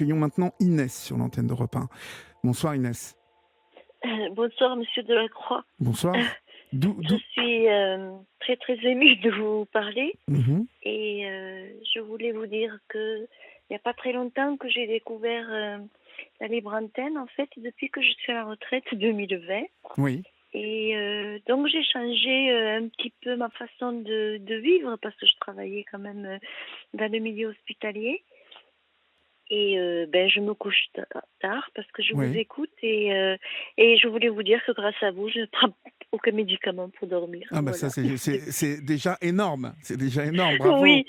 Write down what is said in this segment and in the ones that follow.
accueillons maintenant Inès sur l'antenne d'Europe 1. Bonsoir Inès. Bonsoir, monsieur Delacroix. Bonsoir. Je suis très très émue de vous parler et je voulais vous dire que il n'y a pas très longtemps que j'ai découvert la libre antenne, en fait, depuis que je suis à la retraite 2020. Oui. Et donc j'ai changé un petit peu ma façon de vivre parce que je travaillais quand même dans le milieu hospitalier. Et je me couche tard parce que je vous écoute et je voulais vous dire que grâce à vous, je ne prends aucun médicament pour dormir. Ah bah voilà. ça c'est déjà énorme. C'est déjà énorme. Bravo. Oui,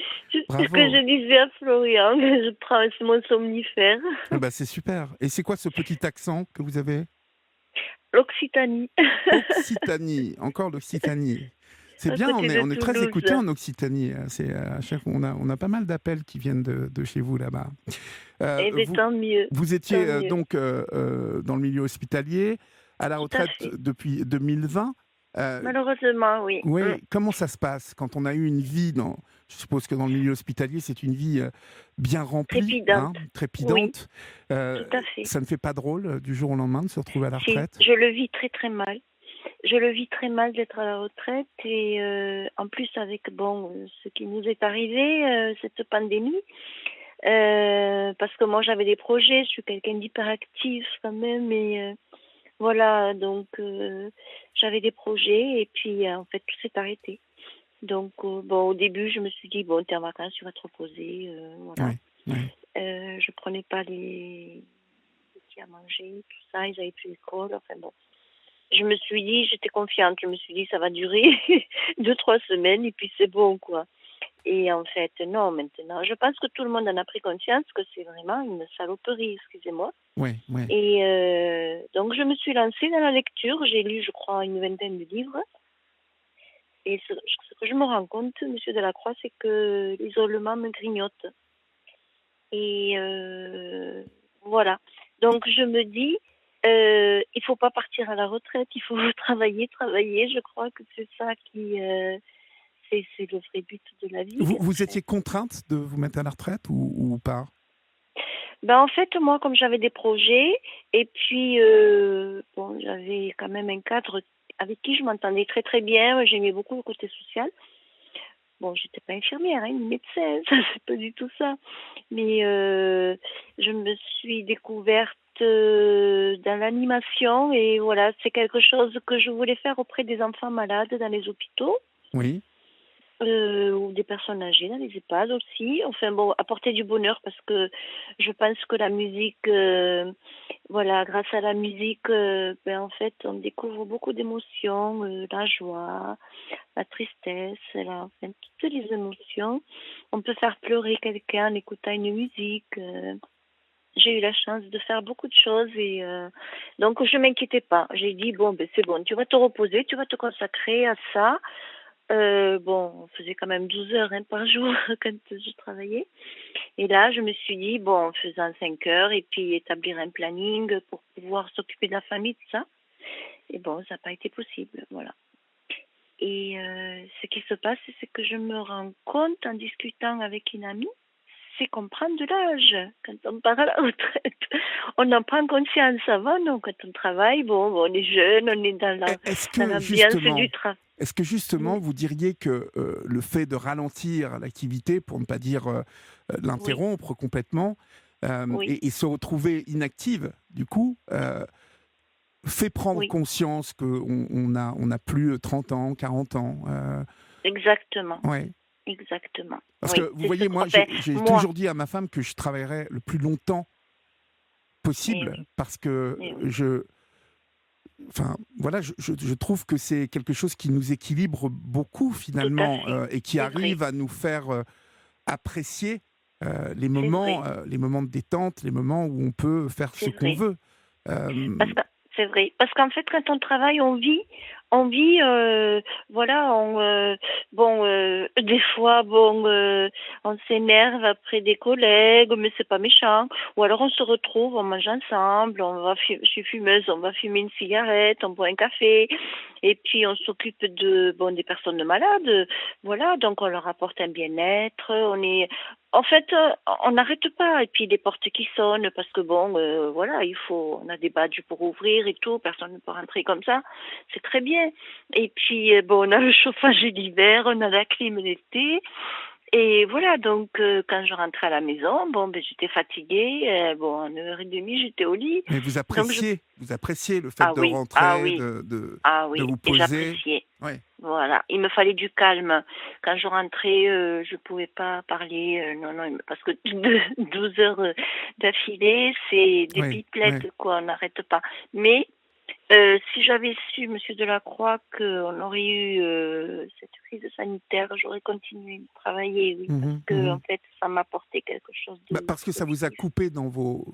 Bravo. ce que je disais à Florian, je prends mon somnifère. Ah bah c'est super. Et c'est quoi ce petit accent que vous avez? L'Occitanie. Occitanie, encore l'Occitanie. C'est À bien, côté on de est très Toulouse. écoutés en Occitanie. C'est à chaque on a pas mal d'appels qui viennent de chez vous là-bas. Eh bien, tant mieux. Vous étiez Tant mieux. donc dans le milieu hospitalier, à la retraite depuis 2020. Malheureusement, oui. Oui. Comment ça se passe quand on a eu une vie je suppose que dans le milieu hospitalier, c'est une vie bien remplie, trépidante. Oui, tout à fait. Ça ne fait pas drôle du jour au lendemain de se retrouver à la retraite? Je le vis très très mal. Je le vis très mal d'être à la retraite et en plus avec ce qui nous est arrivé, cette pandémie, parce que moi j'avais des projets, je suis quelqu'un d'hyperactif quand même et voilà, donc j'avais des projets et puis en fait tout s'est arrêté. Donc au début je me suis dit t'es en vacances, tu vas te reposer, voilà. Oui. Je prenais pas les petits à manger, tout ça, ils avaient plus l'école, enfin bon. Je me suis dit, j'étais confiante, je me suis dit ça va durer 2-3 semaines et puis c'est bon quoi. Et en fait non, maintenant je pense que tout le monde en a pris conscience que c'est vraiment une saloperie, excusez-moi. Oui. Et donc je me suis lancée dans la lecture, j'ai lu je crois une vingtaine de livres. Et ce que je me rends compte, monsieur Delacroix, c'est que l'isolement me grignote. Et voilà. Donc je me dis, il faut pas partir à la retraite, il faut travailler. Je crois que c'est ça qui, c'est le vrai but de la vie. Vous étiez contrainte de vous mettre à la retraite ou pas? En fait, moi, comme j'avais des projets, et puis j'avais quand même un cadre avec qui je m'entendais très très bien. J'aimais beaucoup le côté social. Bon, j'étais pas infirmière, ni médecin, ça c'est pas du tout ça. Mais je me suis découverte dans l'animation et voilà, c'est quelque chose que je voulais faire auprès des enfants malades dans les hôpitaux. Oui. Ou des personnes âgées dans les EHPAD aussi. Enfin apporter du bonheur parce que je pense que la musique, grâce à la musique, en fait, on découvre beaucoup d'émotions, la joie, la tristesse, toutes les émotions. On peut faire pleurer quelqu'un en écoutant une musique. J'ai eu la chance de faire beaucoup de choses et donc je m'inquiétais pas. J'ai dit c'est bon, tu vas te reposer, tu vas te consacrer à ça. On faisait quand même 12 heures par jour quand je travaillais. Et là, je me suis dit, en faisant 5 heures et puis établir un planning pour pouvoir s'occuper de la famille, tout ça. Et ça n'a pas été possible, voilà. Et ce qui se passe, c'est que je me rends compte en discutant avec une amie, c'est qu'on prend de l'âge quand on part à la retraite. On en prend conscience avant, non? Quand on travaille, on est jeune, on est dans l'ambiance du travail. Est-ce que justement, vous diriez que le fait de ralentir l'activité, pour ne pas dire l'interrompre complètement, et se retrouver inactive, du coup, fait prendre conscience qu'on n'a plus 30 ans, 40 ans Exactement. Ouais. Exactement. Parce que, vous voyez, moi, j'ai toujours dit à ma femme que je travaillerais le plus longtemps possible, parce que je trouve que c'est quelque chose qui nous équilibre beaucoup finalement et qui arrive à nous faire apprécier les moments de détente, les moments où on peut faire ce qu'on veut. C'est vrai. Parce qu'en fait, quand on travaille, on vit on vit, voilà, bon, des fois, bon, on s'énerve après des collègues, mais c'est pas méchant. Ou alors on se retrouve, on mange ensemble, je suis fumeuse, on va fumer une cigarette, on boit un café, et puis on s'occupe bon, des personnes malades, voilà, donc on leur apporte un bien-être, en fait, on n'arrête pas. Et puis les portes qui sonnent parce que bon, voilà, on a des badges pour ouvrir et tout. Personne ne peut rentrer comme ça. C'est très bien. Et puis bon, on a le chauffage l'hiver, on a la clim l'été. Et voilà, donc quand je rentrais à la maison, bon, ben j'étais fatiguée. Bon, en 1h30, j'étais au lit. Mais Donc vous appréciez le fait ah de oui, ah rentrer, oui, ah de oui, vous et poser. j'appréciais. Ouais. Voilà, il me fallait du calme. Quand je rentrais, je pouvais pas parler, non, non, parce que 12 heures d'affilée, c'est des Ouais, ouais. pipelettes, quoi, on n'arrête pas. Mais si j'avais su, Monsieur Delacroix, qu'on aurait eu cette crise sanitaire, j'aurais continué de travailler, oui, parce Mhm, que en mhm. fait, ça m'apportait quelque chose Bah, de parce que ça vous a positif. coupé dans vos.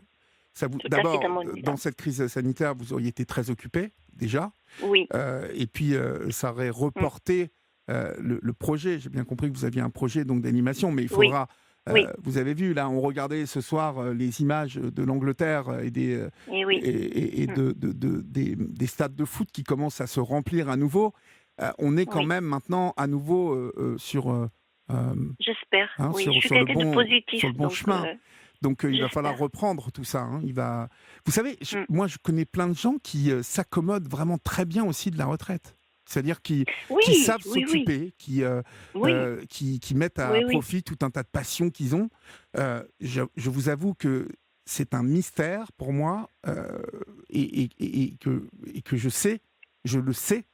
Tout à fait D'abord, dans mon dans élan. cette crise sanitaire, vous auriez été très occupé déjà. Oui. Et puis, ça aurait Mm. reporté le projet. J'ai bien compris que vous aviez un projet donc d'animation, mais il Oui. faudra. Oui. Vous avez vu, là, on regardait ce soir les images de l'Angleterre Et oui. et Mm. des stades de foot qui commencent à se remplir à nouveau. On est quand Oui. même maintenant à nouveau euh, J'espère, oui. Je suis sur quelqu'un de positif, le bon donc chemin. Donc il va falloir j'espère. reprendre tout ça. Hein. Vous savez, Mm. moi je connais plein de gens qui s'accommodent vraiment très bien aussi de la retraite. C'est-à-dire qui Oui, savent oui, oui, s'occuper, oui, qui mettent à oui, oui. profit tout un tas de passions qu'ils ont. Je vous avoue que c'est un mystère pour moi et que je le sais,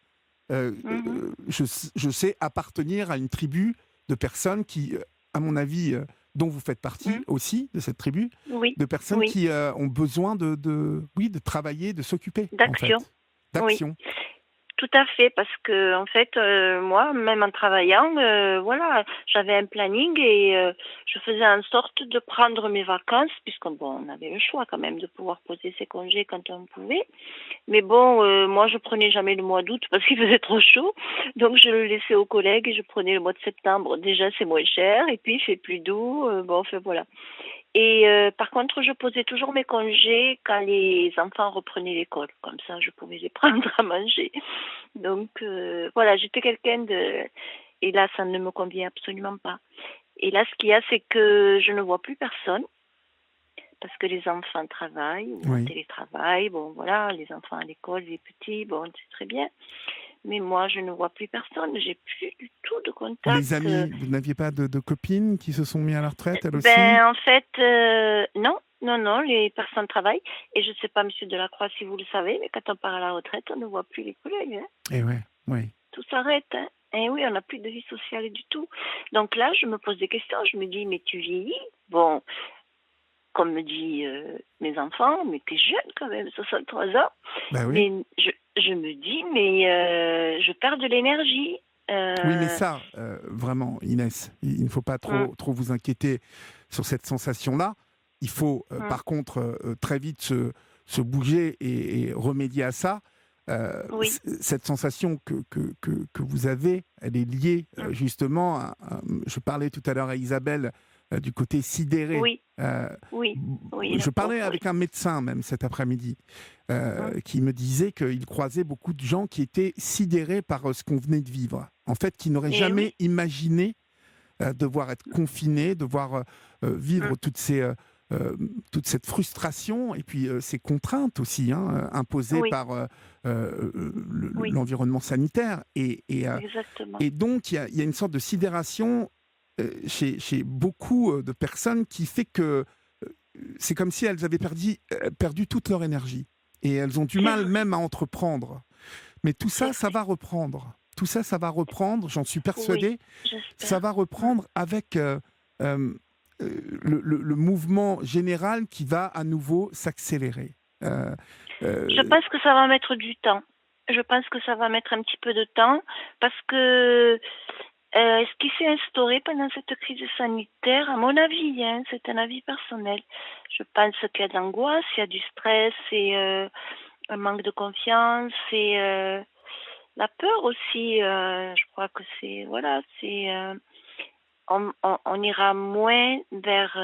Mhm. je sais appartenir à une tribu de personnes qui, à mon avis, dont vous faites partie Mm. aussi de cette tribu, Oui, de personnes oui. qui ont besoin oui, de travailler, de s'occuper, en D'action, fait, oui. d'action. Tout à fait, parce que en fait, moi, même en travaillant, voilà, j'avais un planning et je faisais en sorte de prendre mes vacances, puisqu'on bon, on avait le choix quand même de pouvoir poser ses congés quand on pouvait. Mais bon, moi, je prenais jamais le mois d'août parce qu'il faisait trop chaud, donc je le laissais aux collègues et je prenais le mois de septembre. Déjà, c'est moins cher et puis il fait plus doux. Bon, enfin voilà. Et par contre, je posais toujours mes congés quand les enfants reprenaient l'école. Comme ça, je pouvais les prendre à manger. Donc, voilà, j'étais quelqu'un de... Et là, ça ne me convient absolument pas. Et là, ce qu'il y a, c'est que je ne vois plus personne parce que les enfants travaillent ou en Oui. télétravail. Bon, voilà, les enfants à l'école, les petits, bon, c'est très bien. Mais moi, je ne vois plus personne. J'ai plus du tout de Les contact. amis, vous n'aviez pas de copines qui se sont mis à la retraite, elles aussi? Ben, en fait, non, non, non, les personnes travaillent. Et je ne sais pas, Monsieur Delacroix, si vous le savez, mais quand on part à la retraite, on ne voit plus les collègues. Hein. Eh ouais, oui. Tout s'arrête. Hein. Et oui, on n'a plus de vie sociale du tout. Donc là, je me pose des questions. Je me dis, mais tu vieillis. Bon, comme me dit mes enfants, mais t'es jeune quand même, 63 ans. Bah oui. Mais je me dis, mais je perds de l'énergie. Oui, mais Euh, ça, vraiment, Inès, il ne faut pas hum, trop vous inquiéter sur cette sensation-là. Il faut, hum, par contre, très vite se bouger et remédier à ça. oui. Cette sensation que vous avez, elle est liée Hum, justement je parlais tout à l'heure à Isabelle du côté sidéré. oui, oui, oui, la Je parlais pauvre, oui. avec un médecin même cet après-midi Hum, qui me disait qu'il croisait beaucoup de gens qui étaient sidérés par ce qu'on venait de vivre. En fait, qui n'auraient et jamais oui. imaginé devoir être confinés, devoir Hum, vivre euh, toute cette frustration et puis ces contraintes aussi imposées oui, par oui, l'environnement sanitaire. exactement. Et donc, il y a une sorte de sidération chez beaucoup de personnes qui fait que c'est comme si elles avaient perdu toute leur énergie. Et elles ont du C'est mal vrai, même à entreprendre. Mais tout c'est ça, ça vrai. va reprendre. Tout ça, ça va reprendre, j'en suis Oui, persuadé. Ça va j'espère. Hum. reprendre avec euh, le mouvement général qui va à nouveau s'accélérer. Euh, Je euh, pense que ça va mettre du temps. Je pense que ça va mettre un petit peu de temps parce que ce qui s'est instauré pendant cette crise sanitaire, à mon avis, hein, c'est un avis personnel. Je pense qu'il y a de l'angoisse, il y a du stress, et un manque de confiance, et La peur aussi, je crois que c'est, voilà, c'est, on ira moins vers,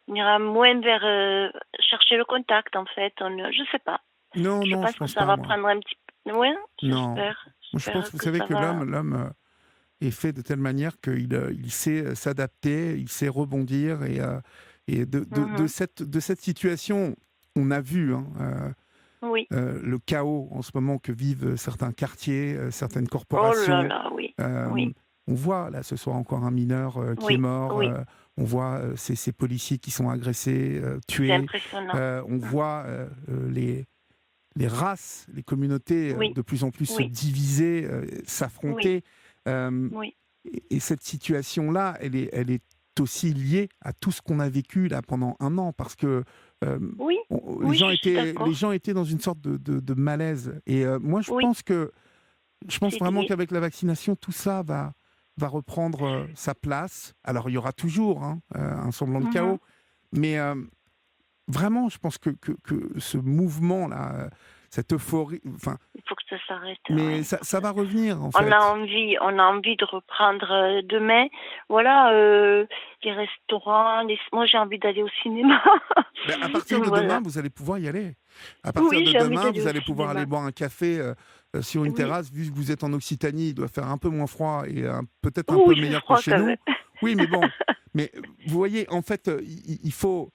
on ira moins vers chercher le contact, en fait. Je sais pas. Non, Je non, je pense que pense ça pas, va moi. prendre un petit peu. Ouais, Non. j'espère. Moi, je pense, J'espère vous que savez ça que va. l'homme est fait de telle manière qu'il il sait s'adapter, il sait rebondir. Et Mhm. de cette situation, on a vu hein, Oui. le chaos en ce moment que vivent certains quartiers, certaines Oh là corporations. là, oui. Euh, Oui. on voit, là, ce soir encore un mineur qui est Oui. mort. Oui. On voit ces policiers qui sont agressés, C'est tués. impressionnant. On Mm. voit les races, les communautés Oui. de plus en plus se Oui. diviser, Oui. s'affronter. Euh, Oui. et cette situation-là, elle est aussi liée à tout ce qu'on a vécu là pendant un an, parce que euh, Oui. Oui, je suis les d'accord. gens étaient dans une sorte de malaise. Et moi, Oui, je pense c'est vraiment lié. qu'avec la vaccination, tout ça va reprendre sa place. Alors, il y aura toujours hein, un semblant de Mhm. chaos, mais vraiment, je pense que ce mouvement-là, cette euphorie, enfin, Il faut que ça s'arrête. Ouais, mais il faut que ça ça va s'arrête. revenir en fait. On a envie de reprendre demain. Voilà, les restaurants. Moi, j'ai envie d'aller au cinéma. Ben, à partir de demain, Voilà. vous allez pouvoir y aller. À partir Oui, de j'ai envie demain, d'aller vous au allez pouvoir aller cinéma. boire un café sur une Oui. terrasse. Vu que vous êtes en Occitanie, il doit faire un peu moins froid et peut-être un Oh, peu il fait meilleur que froid chez quand même. nous. Oui, mais bon. Mais vous voyez, en fait, il faut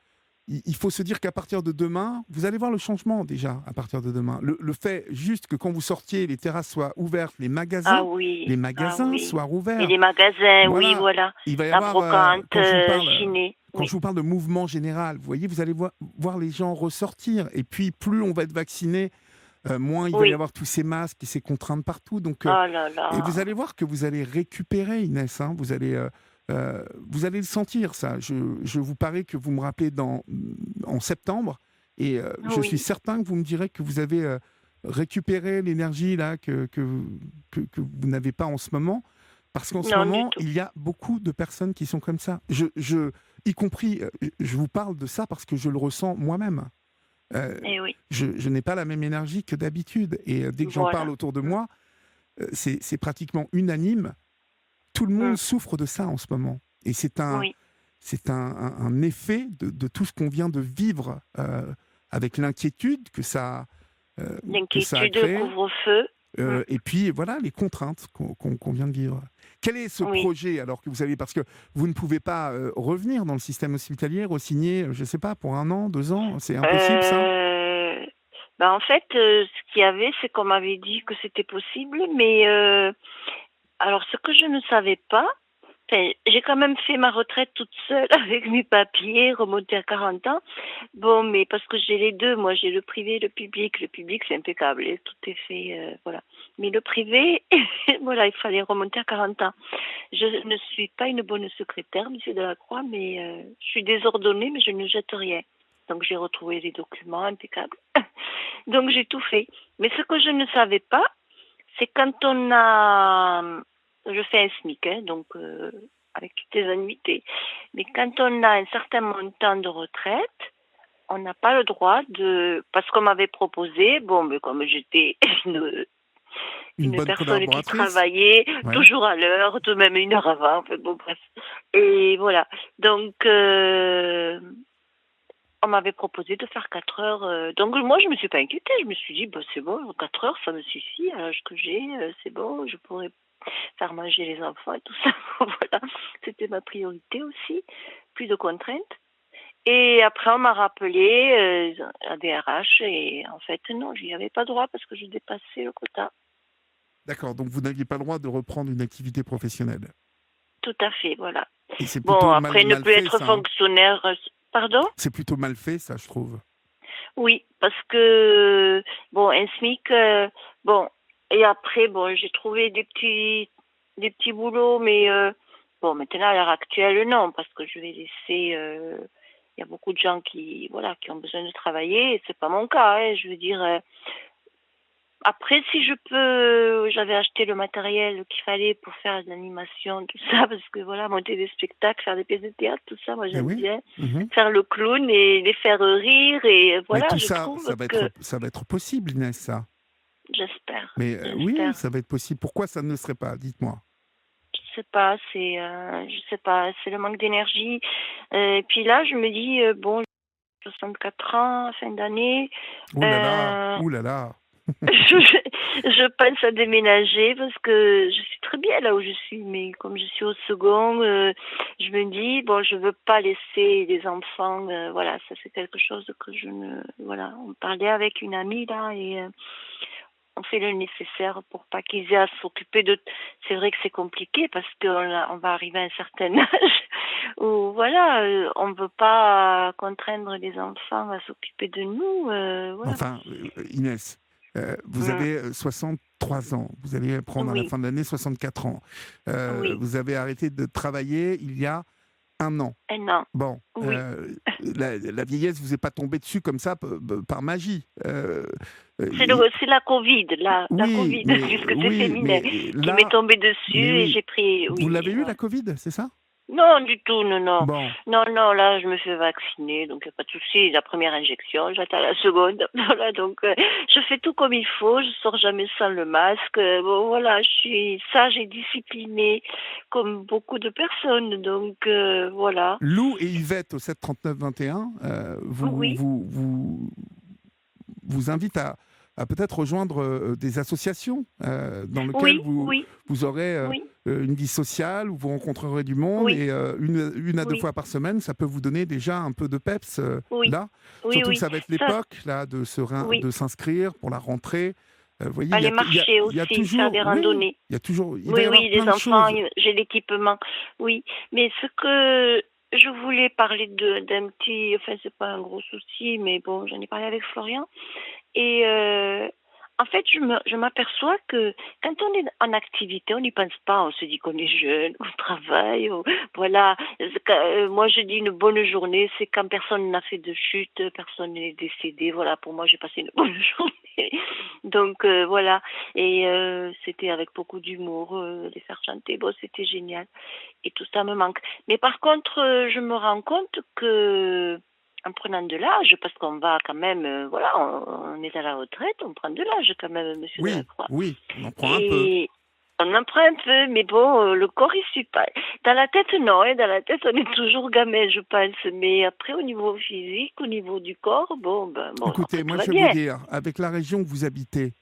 se dire qu'à partir de demain, vous allez voir le changement déjà à partir de demain. Le fait juste que quand vous sortiez, les terrasses soient ouvertes, les Ah magasins oui. soient Et ouverts. les magasins, oui, Voilà, voilà. il va y La avoir, brocante, Chiné. quand je Oui. vous parle de mouvement général, vous voyez, vous allez voir les gens ressortir. Et puis, plus on va être vacciné, moins il va y Oui. avoir tous ces masques et ces contraintes partout. Donc, Oh là et vous là. allez voir que vous allez récupérer, Inès. Hein, vous allez le sentir, ça. Je vous parie que vous me rappelez en septembre. Et je suis Oui. certain que vous me direz que vous avez récupéré l'énergie là que vous n'avez pas en ce moment. Parce qu'en ce Non, du moment, tout. il y a beaucoup de personnes qui sont comme ça. Y compris, je vous parle de ça parce que je le ressens moi-même. Euh, Eh oui. je n'ai pas la même énergie que d'habitude. Et dès que j'en parle Voilà. autour de Mm. moi, c'est pratiquement unanime. Tout le monde Mm. souffre de ça en ce moment. Et Oui. c'est un effet de tout ce qu'on vient de vivre avec l'inquiétude que ça a L'inquiétude, le créé. couvre-feu. Mm. Et puis voilà les contraintes qu'on vient de vivre. Quel est ce Oui. projet alors que vous avez, parce que vous ne pouvez pas revenir dans le système hospitalier, re-signer, je ne sais pas, pour un an, 2 ans, c'est impossible ça? Euh, en fait, ce qu'il y avait, c'est qu'on m'avait dit que c'était possible, mais alors ce que je ne savais pas, enfin, j'ai quand même fait ma retraite toute seule avec mes papiers, remonté à 40 ans. Bon, mais parce que j'ai les deux, moi j'ai le privé et le public. Le public, c'est impeccable, et tout est fait, voilà. Mais le privé, voilà, il fallait remonter à 40 ans. Je ne suis pas une bonne secrétaire, monsieur Delacroix, mais je suis désordonnée, mais je ne jette rien. Donc j'ai retrouvé les documents impeccables. Donc j'ai tout fait. Mais ce que je ne savais pas, c'est quand on a... Je fais un SMIC, hein, donc avec toutes les annuités. Mais quand on a un certain montant de retraite, on n'a pas le droit de... Parce qu'on m'avait proposé, bon, mais comme j'étais Une une bonne personne qui collaboratrice? travaillait Ouais. toujours à l'heure, de même une heure avant, enfin, bon, bref. Et voilà. Donc, on m'avait proposé de faire 4 heures. Donc, moi, je ne me suis pas inquiétée. Je me suis dit, bah, c'est bon, 4 heures, ça me suffit. À l'âge que j'ai, c'est bon, je pourrais faire manger les enfants et tout ça. Voilà. C'était ma priorité aussi. Plus de contraintes. Et après, on m'a rappelé à DRH et en fait, non, j'y avais pas droit parce que je dépassais le quota. D'accord, donc vous n'aviez pas le droit de reprendre une activité professionnelle. Tout à fait, voilà. Et c'est Bon, plutôt après, ne mal plus fait être ça. Hein. fonctionnaire. Pardon? C'est plutôt mal fait ça, je trouve. Oui, parce que, bon, un SMIC, bon, et après, bon, j'ai trouvé des petits boulots, mais bon, maintenant, à l'heure actuelle, non, parce que je vais laisser, il y a beaucoup de gens qui, voilà, qui ont besoin de travailler, et c'est pas mon cas, hein, je veux dire, après, si je peux, j'avais acheté le matériel qu'il fallait pour faire de l'animation, tout ça, parce que voilà, monter des spectacles, faire des pièces de théâtre, tout ça, moi Eh j'aime oui. bien. Mhm. Faire le clown et les faire rire, et Mais voilà, tout je ça, trouve que ça va être possible, Inès, ça. J'espère. Mais oui, J'espère. ça va être possible. Pourquoi ça ne le serait pas? Dites-moi. Je sais pas, je sais pas, c'est le manque d'énergie. Et puis là, je me dis, bon, 64 ans, fin d'année, Oh là là, euh, ouh là là. je pense à déménager parce que je suis très bien là où je suis, mais comme je suis au second, je me dis, bon, je veux pas laisser les enfants, voilà, ça c'est quelque chose que je ne, voilà, on parlait avec une amie là et on fait le nécessaire pour pas qu'ils aient à s'occuper de. C'est vrai que c'est compliqué parce qu'on va arriver à un certain âge où voilà, on ne veut pas contraindre les enfants à s'occuper de nous, voilà. Enfin, Inès, vous Mm. avez 63 ans. Vous allez prendre à la Oui, fin de l'année 64 ans. oui, Vous avez arrêté de travailler il y a un an. un an, Bon, oui. la vieillesse vous est pas tombée dessus comme ça par magie. C'est la Covid, la Oui, Covid, mais puisque c'est oui, féminin, mais qui m'est là, tombée mais dessus et oui, j'ai pris, vous l'avez oui, eu ouais. la Covid, c'est ça? Non, du tout, non, non. Bon, Non, non, là, je me fais vacciner, donc il n'y a pas de souci. La première injection, j'attends la seconde. Voilà, donc je fais tout comme il faut, je sors jamais sans le masque. Bon, voilà, je suis sage et disciplinée, comme beaucoup de personnes, donc voilà. Lou et Yvette au 7 39 21 Oui, vous invitent à peut-être rejoindre des associations dans lesquelles oui, oui, vous aurez oui, une vie sociale, où vous rencontrerez du monde oui, et une à deux oui, fois par semaine, ça peut vous donner déjà un peu de peps oui, là. oui, Surtout que oui. ça va être Ça, l'époque là oui. de s'inscrire pour la rentrée. Vous voyez, Aller marcher il y a aussi, faire toujours, des oui, randonnées. il y a toujours, il va y Oui, avoir oui, plein les de enfants, choses. j'ai l'équipement. Oui, mais ce que je voulais parler d'un petit, enfin c'est pas un gros souci, mais bon, j'en ai parlé avec Florian. Et en fait, je m'aperçois que quand on est en activité, on n'y pense pas. On se dit qu'on est jeune, qu'on travaille. Voilà. Moi, je dis une bonne journée, c'est quand personne n'a fait de chute, personne n'est décédé. Voilà, pour moi, j'ai passé une bonne journée. Donc, voilà. Et c'était avec beaucoup d'humour, les faire chanter. Bon, c'était génial. Et tout ça me manque. Mais par contre, je me rends compte que en prenant de l'âge, parce qu'on va quand même, voilà, on est à la retraite, on prend de l'âge quand même, monsieur Oui, Delacroix. oui, on en prend un peu. Et on en prend un peu, mais bon, le corps il suit pas. Dans la tête, non, hein, dans la tête, on est toujours gamin, je pense. Mais après, au niveau physique, au niveau du corps, bon, Écoutez, après tout moi va je vais vous bien. dire, avec la région que vous habitez, Oui.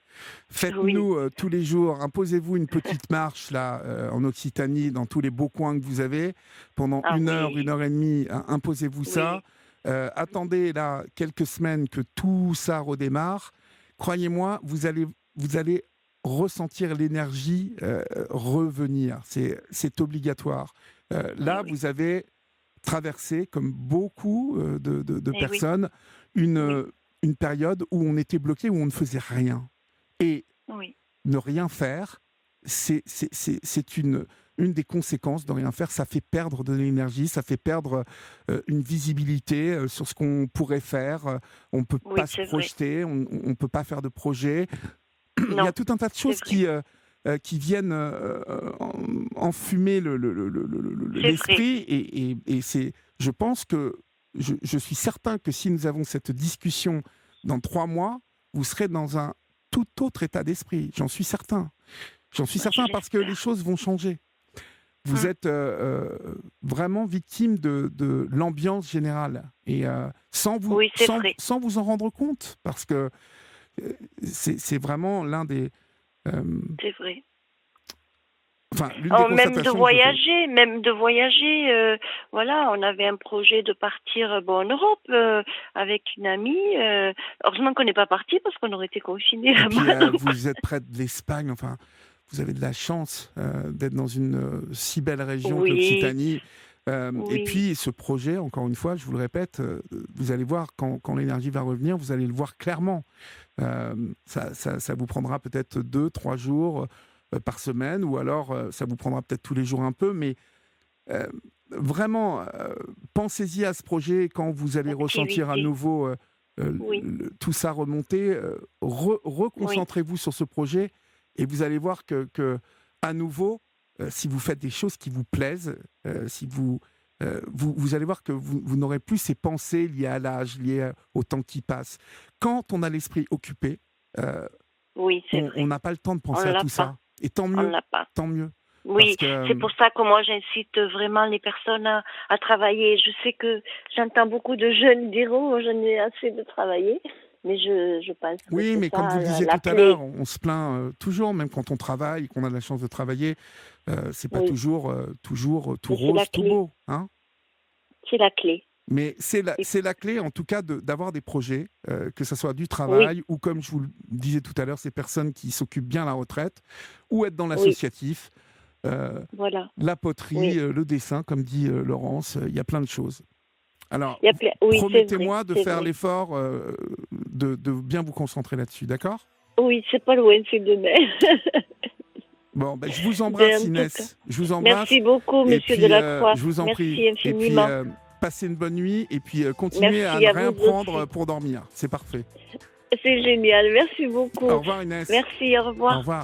faites-nous tous les jours, imposez-vous une petite marche là en Occitanie, dans tous les beaux coins que vous avez, pendant Ah une oui, heure et demie, hein, imposez-vous ça. oui, Attendez là quelques semaines que tout ça redémarre. Croyez-moi, vous allez ressentir l'énergie revenir. C'est obligatoire. eh Là, oui, vous avez traversé, comme beaucoup de eh oui, personnes, oui, une période où on était bloqué, où on ne faisait rien. Et oui, ne rien faire, c'est une des conséquences de rien faire. Ça fait perdre de l'énergie, ça fait perdre une visibilité sur ce qu'on pourrait faire. On ne peut pas oui, se c'est vrai. projeter, on ne peut pas faire de projet. Il y a Non, tout un tas de c'est choses vrai, qui viennent enfumer c'est vrai. l'esprit. Et je pense que je suis certain que si nous avons cette discussion dans 3 mois, vous serez dans un tout autre état d'esprit. J'en suis certain. J'en suis Moi, je certain parce que les l'espère. choses vont changer. Vous Hum. êtes vraiment victime de l'ambiance générale et Oui, c'est vrai, sans vous en rendre compte parce que c'est vraiment l'un des euh, c'est vrai. enfin, l'une des Oh, constatations que je fais. même de voyager. Voilà, on avait un projet de partir bon, en Europe avec une amie. Heureusement qu'on n'est pas parti parce qu'on aurait été confinés Et puis, là-bas. Donc. vous êtes près de l'Espagne, enfin, vous avez de la chance d'être dans une si belle région que Oui, l'Occitanie. Et oui, puis, ce projet, encore une fois, je vous le répète, vous allez voir, quand l'énergie va revenir, vous allez le voir clairement. Ça vous prendra peut-être 2, 3 jours par semaine, ou alors ça vous prendra peut-être tous les jours un peu, mais euh, vraiment, pensez-y à ce projet quand vous allez ressentir à activité. nouveau Oui, tout ça remonter. oui, Reconcentrez-vous sur ce projet et vous allez voir que à nouveau, si vous faites des choses qui vous plaisent, si vous allez voir que vous n'aurez plus ces pensées liées à l'âge, liées au temps qui passe. Quand on a l'esprit occupé, euh, Oui, c'est On vrai. n'a pas le temps de On penser à l'a tout pas. ça. Et tant On mieux, l'a pas. tant mieux. Parce Oui, que, c'est pour ça que moi j'incite vraiment les personnes à travailler. Je sais que j'entends beaucoup de jeunes dire oh j'en ai assez de travailler, mais je pense que oui, c'est mais comme vous ça le disiez la tout à l'heure, clé. on se plaint toujours, même quand on travaille, qu'on a de la chance de travailler, c'est pas Oui, toujours tout mais c'est la rose, tout clé. beau, hein. C'est la clé. Mais Et- c'est la clé, en tout cas, d'avoir des projets, que ce soit du oui, travail ou, comme je vous le disais tout à l'heure, ces personnes qui s'occupent bien à la retraite, ou être dans oui, l'associatif, euh, voilà. la poterie, Oui, le dessin, comme dit Laurence, il y a plein de choses. Alors, il y a plein. Oui, c'est vrai, promettez-moi de c'est faire vrai. l'effort de bien vous concentrer là-dessus, d'accord? Oui, c'est pas loin, c'est demain. Bon, ben, je vous embrasse, Ben, en tout cas, Inès. Je vous embrasse. merci beaucoup, Et Monsieur puis, Delacroix. je vous en prie. Merci Et puis, infiniment. passez une bonne nuit. Et puis, continuez à Merci ne à rien vous prendre aussi. pour dormir. C'est parfait. C'est génial. Merci Au beaucoup. revoir, Inès. Merci, au Au revoir. revoir.